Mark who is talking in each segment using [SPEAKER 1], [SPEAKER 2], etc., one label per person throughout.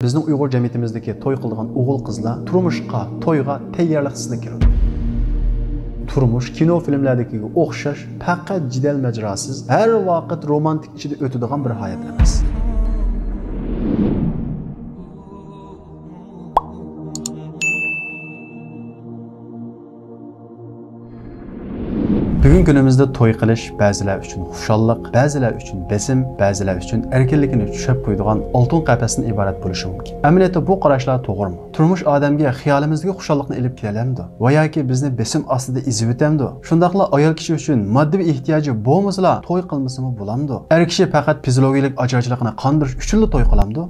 [SPEAKER 1] Bizning Uyg'ur jamiyatimizdagi to'y qilgan o'g'il qizlar turmushga, to'yga tayyorliqsizlik keladi. Turmush kino filmlaridagi o'xshash faqat jidal majrosiz, har vaqt romantik ichida o'tadigan bir hayot emas. Bugun kunimizda to'y qilish ba'zilar uchun xushalliq, ba'zilar uchun besim, ba'zilar uchun erkinlikni tushab qo'yadigan oltin qafasdan iborat bo'lishi mumkin. Amaliyotda bu qarashlar to'g'rimi? Turmush odamga xayolimizdagi xushalliqni olib kelamdi va yoki bizni besim ostida ezib o'tamdi? Shundaqla ayol kishi uchun moddiy ehtiyoji bo'lmasa, to'y qilmasimi bo'lamdi? Er kishi faqat fiziologik ajrashlikni qondirish uchun to'y qilamdi?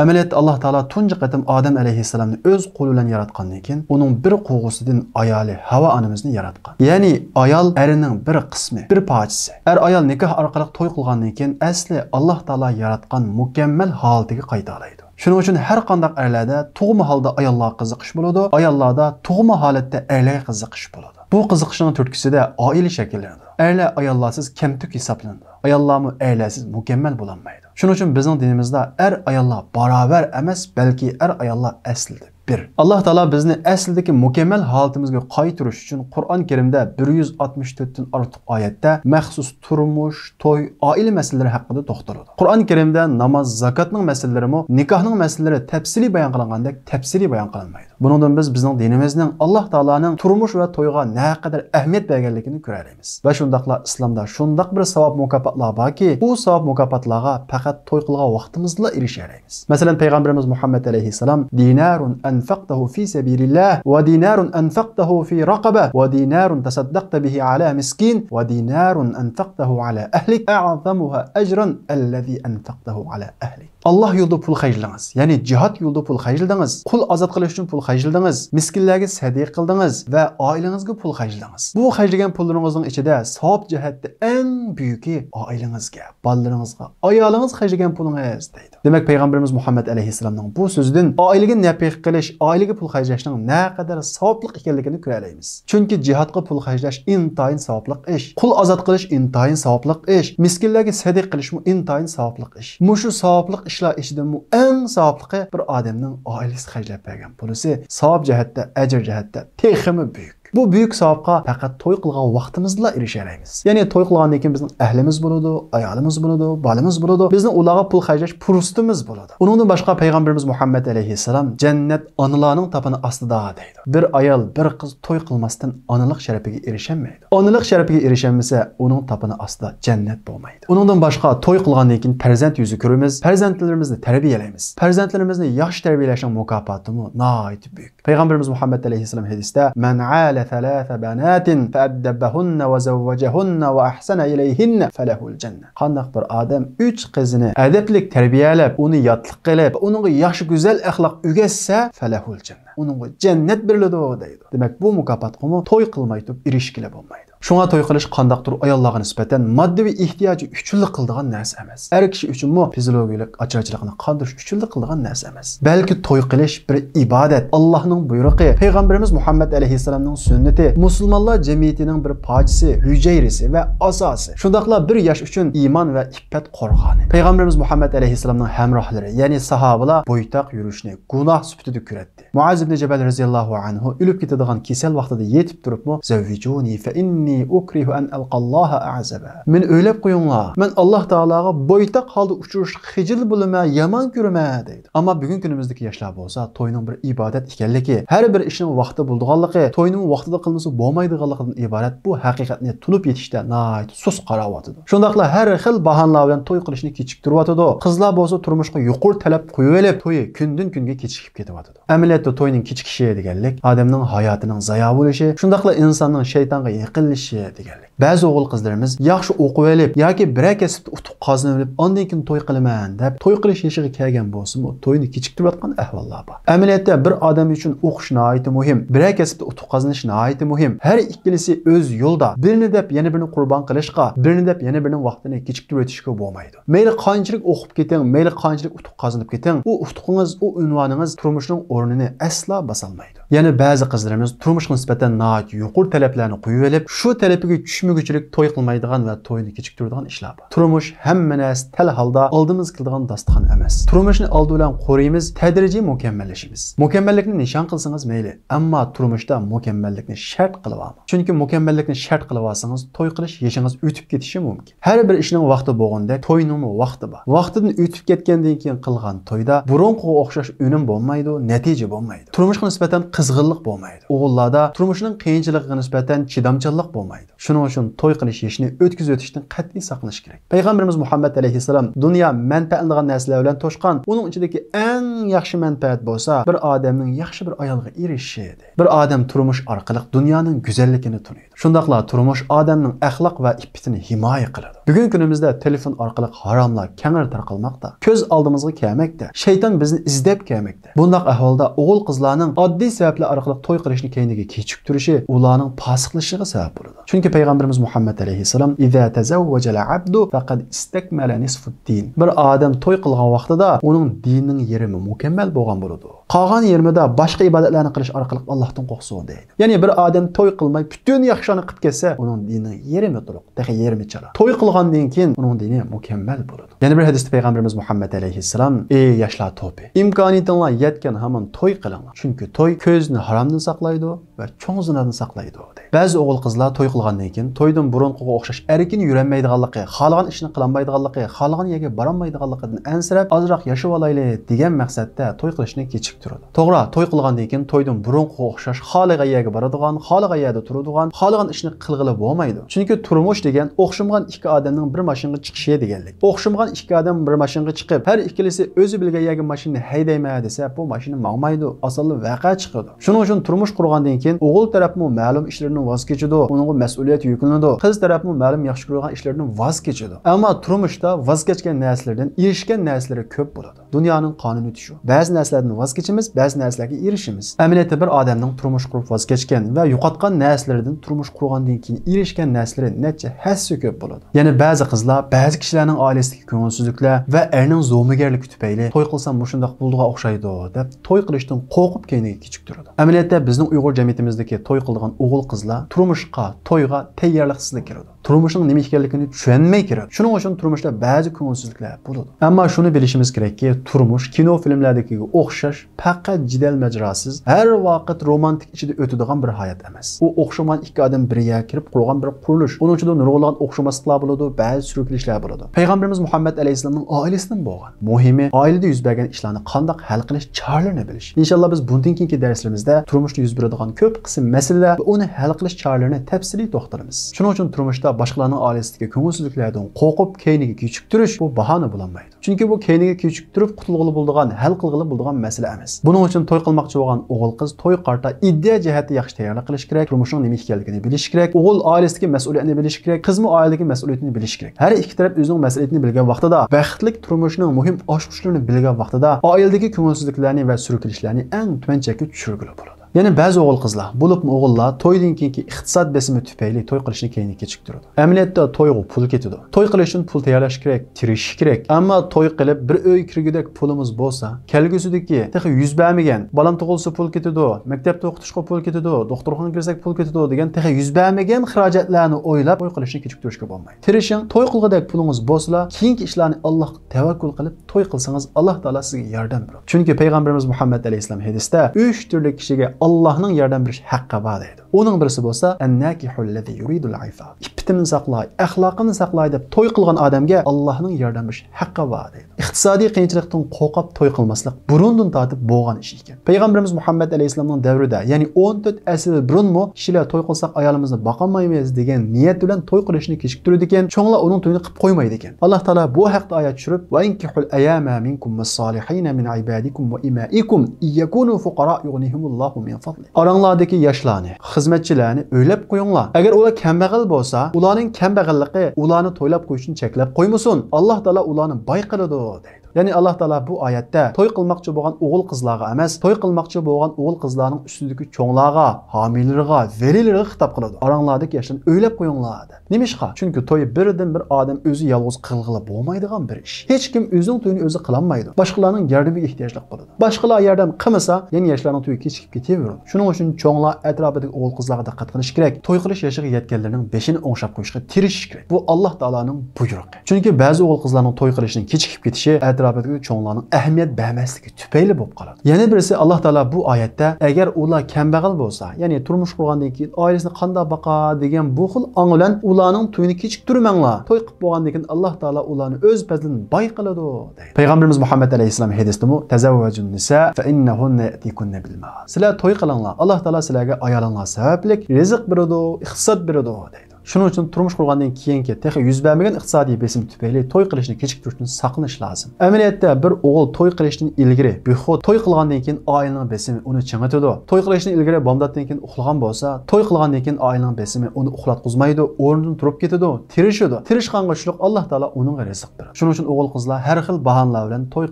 [SPEAKER 1] Amaliyotda Alloh taolo tunji qatim Odam alayhissalomni o'z qo'li bilan yaratgandan keyin uning bir qo'g'usidan ayoli Havo onamizni yaratgan. Ya'ni ayol erining bir qismi, bir parchasi. Ayol nikoh orqali to'y qilgandan keyin asli Alloh taolo yaratgan mukammal holatiga qayta oladi. Shuning uchun har qanday erlarda tug'ma holda ayollar qiziqish bo'ladi, ayollarda tug'ma holatda erlar qiziqish bo'ladi. Bu qiziqishning turtkisida oila shakllanadi. Erlar ayollarsiz kamtuk hisoblanadi. Ayollarmi erlarsiz mukammal bo'lolmaydi. Shuning uchun bizning dinimizda ayollar barobar emas, balki ayollar aslida bir. Alloh taolo bizni asldagi mukammal holatimizga qaytarish uchun Qur'on Karimda 164 dan ortiq oyatda maxsus turmush, to'y, oila masalalari haqida to'xtaladi. Qur'on Karimda namoz, zakotning masalalari, nikohning masalalari tafsiliy bayon qilingandek tafsiliy bayon qilinmaydi. Bundan biz bizning dinimizning Alloh taolaning turmush va to'yga naqadar ahamiyat berganligini ko'ramiz. Va shundaqla islomda shundaq bir savob mukofotlar borki, bu savob mukofotlarga faqat to'y qilgan vaqtimizda erishamiz. Masalan, payg'ambarimiz Muhammad alayhissalom dinarun anfaqtahu fi sabilillah va dinarun anfaqtahu fi raqaba va dinarun tasaddaqta bihi ala miskin va dinarun anfaqtahu ala ahlik a'zamuha ajran allazi anfaqtahu ala ahlik. Allah yo'lida pul xarjladingiz, ya'ni jihad yo'lida pul xarjladingiz, qul ozod qilish uchun pul xarjladingiz, miskinlarga sadiqa qildingiz va oilangizga pul xarjladingiz. Bu xarjlagan pullaringizning ichida savob jihatda eng buyuki oilangizga, bolalaringizga, ayolingiz xarjlagan pulingiz deydi. Demak, payg'ambarimiz Muhammad alayhissalomning bu so'zidan oilaga nafiq qilish, oilaga pul xarjlashning naqadar savobli ekanligini ko'ramiz. Chunki jihadga pul xarjlash intayin savobli ish, qul ozod qilish intayin savobli ish, miskinlarga sadiqa qilish intayin savobli ish. Mushu savobli ishlar ichida eng savobli bir odamning oilasi xarjlab bergan pulisi savob jihatda, ajr jihatda texmi buyuk. Bu büyük savobga faqat to'y qilgan vaqtimizda erishamiz. Ya'ni to'y qilgandan keyin bizning ahlimiz bo'ladi, ayolimiz bo'ladi, bolamiz bo'ladi. Bizning ularga pul xarjlash fursatimiz bo'ladi. Uningdan boshqa payg'ambarimiz Muhammad alayhissalom jannat onalarning tapini ostida deydi. Bir ayol, bir qiz to'y qilmasdan onalik sharafiga erishamaydi. Onalik sharafiga erishamasa, uning tapini ostida jannat bo'lmaydi. Uningdan boshqa to'y qilgandan keyin farzand yuzi ko'ramiz, farzandlarimizni tarbiyalaymiz. Farzandlarimizni yaxshi tarbiyalashning mukofoti nihoyat buyuk. Payg'ambarimiz Muhammad alayhissalom hadisda man ala ثلاث بنات فأدبهن وزوجهن وأحسن إليهن فله الجنة. Qandaq bir odam 3 qizini adablik tarbiyalab, uni yotliq qilib, uningga yaxshi go'zal axloq o'gatsa, falahul janna. Uningga jannat beriladi deydi. Demak, bu mukofotga to'y qilmay turib erishgila bo'lmaydi. Shunga to'y qilish qandaqdir ayollarga nisbatan moddiy ehtiyoji uchun qiladigan narsa emas. Er kishi uchun fiziologik ajrashlikni qondirish uchun qiladigan narsa emas. Balki to'y qilish bir ibodat, Allohning buyrug'i, payg'ambarimiz Muhammad alayhissalomning sunnati, musulmonlar jamiyatining bir parchasi, hujayrasi va asosi. Shundaqla bir yosh uchun iymon va iffat qo'rg'oni. Payg'ambarimiz Muhammad alayhissalomning hamrohlari, ya'ni sahobalar bo'ytaq yurishni gunoh sifatida ko'radi. Muaz ibn Jabal radhiyallohu anhu o'lib ketadigan kasal vaqtida yetib turibmi, "Zavwijuni fa inni ukrihu an alqalloha a'zaba." Men o'ylab qo'yinglar, men Alloh taolaga bo'ytaq holda uchirish xijil bo'lma, yomon ko'raman deydi. Ammo bugun kunimizdagi yoshlar bo'lsa, to'yning bir ibodat ekanligi, har bir ishning vaqti bo'lganligi, to'yning vaqtida qilmasa bo'lmaydiganligidan iborat bu haqiqatni tunib yetishda nihoyat sus qaravotidi. Shundaqla har xil bahonalar bilan to'y qilishni kechiktiryotidi. Qizlar bo'lsa turmushga yuqori talab qo'yib olib, to'yi kundan kunga kechikib ketyotidi. Amaliyotda to'yning kechikishi deganlik odamning hayotining zayo bo'lishi, shundaqla insonning shaytonga yiqilishi deganlik. Ba'zi o'g'il qizlarimiz yaxshi o'qib olib yoki biror kasbda utuq qozonib olib, ondan keyin to'y qilaman deb to'y qilish yoshiga kelgan bo'lsa-mu, to'yni kechiktirayotgan ahvollar bor. Amaliyotda bir odam uchun o'qish nihoyat muhim, biror kasbda utuq qozonish nihoyat muhim. Har ikkilisi o'z yo'lda birini deb yana birini qurbon qilishga, birini deb yana birining vaqtini kechiktirib o'tishga bo'lmaydi. Mayli qanchalik o'qib keting, mayli qanchalik utuq qozonib keting, u utuqingiz, u unvoningiz turmushning o'rnini aslo bosolmaydi. Ya'ni ba'zi qizlarimiz turmushga nisbatan nihoyat yuqori talablarni qo'yib olib, shu talabiga tushmaguchilik to'y qilmaydigan va to'yni kechiktiradigan ishlar bor. Turmush hamma narsa tal holda oldimiz keladigan dasturxon emas. Turmushni oldi bilan qo'raymiz, tadrijiy mukammallashamiz. Mukammallikni nishon qilsangiz mayli, ammo turmushda mukammallikni shart qilib olmang. Chunki mukammallikni shart qilib olsangiz, to'y qilish yashingiz o'tib ketishi mumkin. Har bir ishning vaqti bo'lganda, to'yning vaqti bor. Vaqtidan o'tib ketgandan keyin qilgan to'yda burunqiga o'xshash unum bo'lmaydi, natija bo'lmaydi. Turmushga nisbatan qizg'inlik bo'lmaydi. O'g'illarda turmushning qiyinchiligiga nisbatan chidamchanlik bo'lmaydi. Shuning uchun to'y qilish yashini o'tkazib o'tishdan qat'iy saqlanish kerak. Payg'ambarimiz Muhammad alayhissalom dunyo manfaatlanadigan narsalar bilan to'shqan, uning ichidagi eng yaxshi manfaat bo'lsa, bir odamning yaxshi bir ayolga erishishi edi. Bir odam turmush orqali dunyoning go'zalligini tunuydi. Shundaqla turmush odamning axloq va iffatini himoya qiladi. Bugungi kunimizda telefon orqali haromlar keng tarqalmoqda. Ko'z oldimizga kelmoqda. Shayton bizni izlab kelmoqda. Bundaq ahvolda o'g'il qizlarning oddiy sabablar orqali to'y qilishni keyniga kechiktirishi ularning fosiqlashiga sabab bo'ladi. Chunki payg'ambarimiz Muhammad alayhissalom "Iza tazawwaja al-abdu faqad istakmala nisfu'd-din." Bir odam to'y qilgan vaqtida uning dinining yerimi mukammal bo'lgan bo'ladi. Qolgan yerimida boshqa ibodatlarni qilish orqali Allohdan qo'rqsin deydi. Ya'ni bir odam to'y qilmay butun yaxshini qilib kelsa, uning dinining yerimi to'liq, texi yerimi chala. To'y qilgandan keyin uning dini mukammal bo'ladi. Yana bir hadisda payg'ambarimiz Muhammad alayhissalom: "Ey yoshlar to'pi, imkoniyatinglar yetgan hamon to'y qilinglar. Chunki to'y ko'zni haromdan saqlaydi va cho'ng zinadan saqlaydi." deydi. Ba'zi o'g'il qizlar to'y qilgandan keyin to'ydan burunqiga o'xshash erkin yurolmaydiganligi, xohlagan ishni qilolmaydiganligi, xohlagan yerga borolmaydiganligidan ansirab, ozroq yashab olaylik degan maqsadda to'y qilishni kechiktiradi. To'g'ri, to'y qilgandan keyin to'ydan burunqiga o'xshash xohlagan yerga boradigan, xohlagan yerda turadigan, xohlagan ishni qilg'ili bo'lmaydi. Chunki turmush degan o'xshamagan ikki odamning bir mashinaga chiqishi deganlik. O'xshamagan ikki odam bir mashinaga chiqib, har ikkilisi o'zi bilgan yerga mashinani haydayman desa, bu mashina maqmaydi, asonli voqea chiqadi. Shuning uchun turmush qurgandan keyin o'g'il tarafmi ma'lum ishlardan voz kechadi, uningga mas'uliyat yuklanadi. Qiz tarafmi ma'lum yaxshi ko'rgan ishlardan voz kechadi. Ammo turmushda voz kechgan narsalardan erishgan narsalari ko'p bo'ladi. Dunyoning qonuni shu. Ba'zi narsalardan voz kechimiz, ba'zi narsalarga erishimiz. Amaliyotda bir odamning turmush qurib voz kechgan va yo'qotgan narsalaridan turmush qurgandan keyin erishgan narsalari necha hassa ko'p bo'ladi. Ya'ni ba'zi qizlar, ba'zi kishilarning oilasidagi ko'ngilsizliklar va erning zo'migarligi tufayli to'y qilsam bu shundoq bo'ldiga o'xshaydi deb to'y qilishdan qo'rqib keyniga kechiktiradi. Amaliyotda bizning Uyg'ur jamiyatimizdagi to'y qilgan o'g'il qizlar turmushga, to'yga tayyorliqsizlik kiradi. Turmushning nima ekanligini tushunmay kiradi. Shuning uchun turmushda ba'zi ko'ngilsizliklar bo'ladi. Ammo shuni bilishimiz kerakki, turmush kino filmlardagi o'xshash faqat jidal majrosiz, har vaqt romantik ichida o'tadigan bir hayot emas. U o'xshagan ikki odam birga kirib qurgan bir qurilish. Uning ichida nurg'unlagan o'xshamasliklar bo'ladi, ba'zi surkilishlar bo'ladi. Payg'ambarimiz Muhammad alayhissalomning oilasidan bo'lgan. Muhimi oilada yuz bergan ishlarni qanday hal qilish choralarini bilish. Inshaalloh biz bundan keyingi darslarimizda turmushda yuz beradigan ko'p qism masalalar va uni hal qilish choralarini tafsiliy to'xtalamiz. Shuning uchun turmushda boshqalarning oilasidagi ko'ngilsizliklardan qo'rqib keyniga kechiktirish bu bahona bo'lolmaydi. Chunki bu keyniga kechiktirib qutulg'ili bo'ladigan, hal qilg'ili bo'ladigan masala emas. Buning uchun to'y qilmoqchi bo'lgan o'g'il qiz to'y qarta iddia jihatda yaxshi tayyorlik qilish kerak, turmushning nima ekanligini bilish kerak, o'g'il oilasidagi mas'uliyatni bilish kerak, qizmi oiladagi mas'uliyatni bilish kerak. Har ikki taraf o'zining mas'uliyatini bilgan vaqtida, baxtli turmushning muhim oshquchlarini bilgan vaqtida oiladagi ko'ngilsizliklarni va surkilishlarni eng tuban chekka tushirgili bo'ladi. Yana ba'zi o'g'il qizlar, bo'libmi o'g'illar to'ydan keyingi iqtisod besimi tufayli to'y qilishni keyinga kechiktiradi. Amaliyotda to'yga pul ketadi. To'y qilish uchun pul tayyorlash kerak, tirishish kerak. Ammo to'y qilib bir uy kirgudek pulimiz bo'lsa, kelgusidagi texi yuz bermagan, bolam tug'ilsa pul ketadi, maktabda o'qitishga pul ketadi, doktorxonaga kirsak pul ketadi degan texi yuz bermagan xarajatlarni o'ylab to'y qilishni kechiktirishga bo'lmaydi. Tirishing, to'y qilgudek pulingiz bo'lsa, keyingi ishlarni Allohga tavakkul qilib to'y qilsangiz, Alloh taolo sizga yordam beradi. Chunki payg'ambarimiz Muhammad alayhissalom hadisda 3 turli kishiga Allohning yordam berish haqqi bor deydi. Uning birisi bo'lsa, an-nakihul ladzi yuridul ifaf. Iffatini saqlay, axloqini saqlay deb to'y qilgan odamga Allohning yordam berish haqqi bor deydi. Iqtisodiy qiyinchilikdan qo'rqib to'y qilmaslik burundan tortib bo'lgan ish ekan. Payg'ambarimiz Muhammad alayhissalomning davrida, ya'ni 14 asr burunmi kishilar to'y qilsak ayolimizni boqolmaymiz degan niyat bilan to'y qilishni kechiktirdi ekan, cho'nglar uning to'yini qilib qo'ymaydi ekan. Alloh taolo bu haqda oyat tushirib, "Va inkihul ayama minkum was-solihin min ibadikum va imaikum iyakunu fuqara yughnihimullohu min fadli." Oranglardagi yoshlarni, xizmatchilarni o'ylab qo'yinglar. Agar ular kambag'al bo'lsa, ularning kambag'alligi ularni to'ylab qo'yishni cheklab qo'ymasin. Alloh taolo ularni boy qiladi deydi. Ya'ni Alloh taolo bu oyatda to'y qilmoqchi bo'lgan o'g'il qizlarga emas, to'y qilmoqchi bo'lgan o'g'il qizlarning ustidagi cho'nglarga, homiylarga, velilarga xitob qiladi. Oranglardagi yoshlarni o'ylab qo'yinglar deb. Nimishqa? Chunki to'y birdan bir odam o'zi yolg'iz qilg'ili bo'lmaydigan bir ish. Hech kim o'zining to'yini o'zi qila olmaydi. Boshqalarning yordamiga ehtiyojli bo'ladi. Boshqalar yordam qilmasa, yana yoshlarning to'yi kechikib ketaveradi. Shuning uchun cho'nglar atrofidagi o'g'il qizlarga diqqat qilish kerak. To'y qilish yoshiga yetganlarning beshini o'ngshab qo'yishga tirishish kerak. Bu Alloh taolaning buyrug'i. Chunki ba'zi o'g'il qizlarning to'y qilishining kechikib ketishi atrofidagi cho'nglarning ahamiyat bermasligi tufayli bo'lib qoladi. Yana birisi Alloh taolo bu oyatda agar ular kambag'al bo'lsa, ya'ni turmush qurgandan keyin oilasini qanday boqa degan bu xil ong bilan ularning to'yini kechiktirmanglar. To'y qilib bo'lgandan keyin Alloh taolo ularni o'z fazlidan boy qiladi deydi. Payg'ambarimiz Muhammad alayhisalom hadisda tazawwajun nisa fa innahunna yatikunna bil ma'al. Sizlar to'y qilinglar. Alloh taolo sizlarga ayolinglar sabablik rizq beradi, iqtisod beradi deydi. Shuning uchun turmush qurgandan keyingi texi yuz bermagan iqtisodiy besim tufayli to'y qilishni kechiktirishdan saqlanish lozim. Amaliyotda bir o'g'il to'y qilishdan ilgari bexud to'y qilgandan keyin oilaning besimi uni chingitadi. To'y qilishdan ilgari bomdoddan keyin uxlagan bo'lsa, to'y qilgandan keyin oilaning besimi uni uxlatqizmaydi, o'rnidan turib ketadi, tirishadi. Tirishqanga shuliq Alloh taolo uning rizq beradi. Shuning uchun o'g'il qizlar har xil bahonalar bilan to'y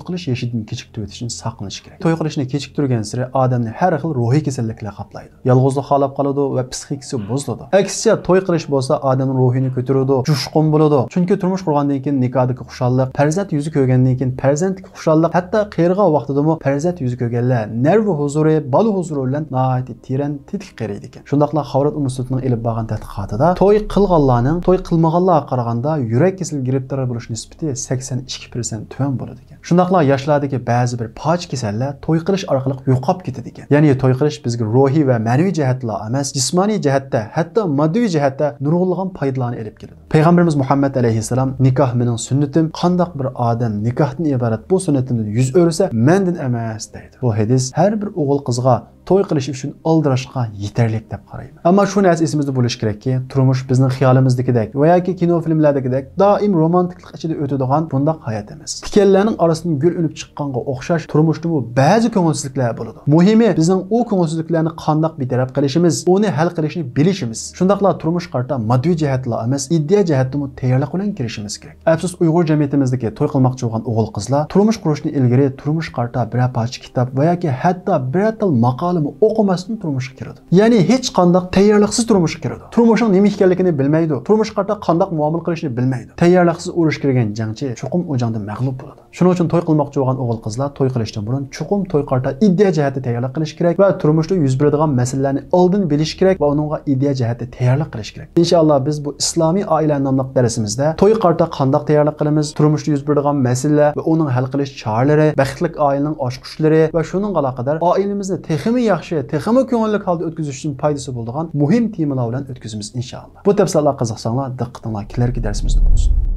[SPEAKER 1] qilish yoshidan kechiktirib o'tishni saqlanish kerak. To'y qilishni kechiktirgan sari odamni har xil ruhiy kasalliklar qoplaydi. Yolg'izlik xalab qoladi va psixikasi buziladi. Aksiya to'y qilish bo'lsa odamning ruhini ko'taradi, jushqun bo'ladi. Chunki turmush qurgandan keyin nikohdagi xushallik, farzand yuzi ko'rgandan keyin farzandlik xushallik, hatto qiyirg'a vaqtidami farzand yuzi ko'rganlar nervi huzuri, bola huzuri bilan nihoyatda teran tetik qaraydi ekan. Shundaqla Xavrat universitetining ilib borgan tadqiqotida to'y qilganlarning to'y qilmaganlarga qaraganda yurak kasalligiga giribtor bo'lish nisbati 82% tuvan bo'ladi ekan. Shundaqla yoshlardagi ba'zi bir poj kasallar to'y qilish orqali yo'qolib ketadi ekan. Ya'ni to'y qilish bizga ruhiy va ma'naviy jihatlar emas, jismoniy jihatda, hatto moddiy jihatda nurg'unlagan foydalarni olib keladi. Payg'ambarimiz Muhammad alayhisalom nikoh mening sunnatim, qandoq bir odam nikohdan iborat bu sunnatimdan yuz o'rsa mendan emas deydi. Bu hadis har bir o'g'il qizga to'y qilish uchun oldirashga yetarlik deb qarayman. Ammo shu narsa esimizda bo'lish kerakki, turmush bizning xiyolimizdagidek va yoki kino filmlardagidek doim romantiklik ichida o'tadigan bundoq hayot emas. Tikanlarning orasidan gul unib chiqqanga o'xshash turmushda ba'zi ko'ngilsizliklar bo'ladi. Muhimi bizning u ko'ngilsizliklarni qandoq betaraf qilishimiz, uni hal qilishni bilishimiz. Shundaqla turmush qarta moddiy jihatlar emas, iddia jihatda tayyorlik bilan kirishimiz kerak. Afsus Uyg'ur jamiyatimizdagi to'y qilmoqchi bo'lgan o'g'il qizlar turmush qurishni ilgari turmush qarta bir parcha kitob va yoki hatto bir tal maqola o'qimasdan turmushga kiradi. Ya'ni hech qanday tayyorliksiz turmushga kiradi. Turmushning nima ekanligini bilmaydi. Turmush qarta qanday muomala qilishni bilmaydi. Tayyorliksiz urush kirgan jangchi chuqum o'janda mag'lub bo'ladi. Shuning uchun to'y qilmoqchi bo'lgan o'g'il qizlar to'y qilishdan burun chuqum to'y qarta iddia jihati tayyorlik qilish kerak va turmushda yuz beradigan masalalarni oldin bilish kerak va uningga iddia jihati tayyorlik qilish kerak. Inshaalloh biz bu islomiy oila nomli darsimizda to'y qarta qanday tayyorlik qilamiz, turmushda yuz beradigan masala va uning hal qilish choralari, baxtli oilaning oshquchlari va shuning aloqador oilamizni texmi yaxshi, texmi ko'ngilli holda o'tkazish uchun foydasi bo'ladigan muhim temalar bilan o'tkazamiz inshaalloh. Bu tafsilotlar qiziqsanglar, diqqatinglar kelarki darsimizda bo'lsin.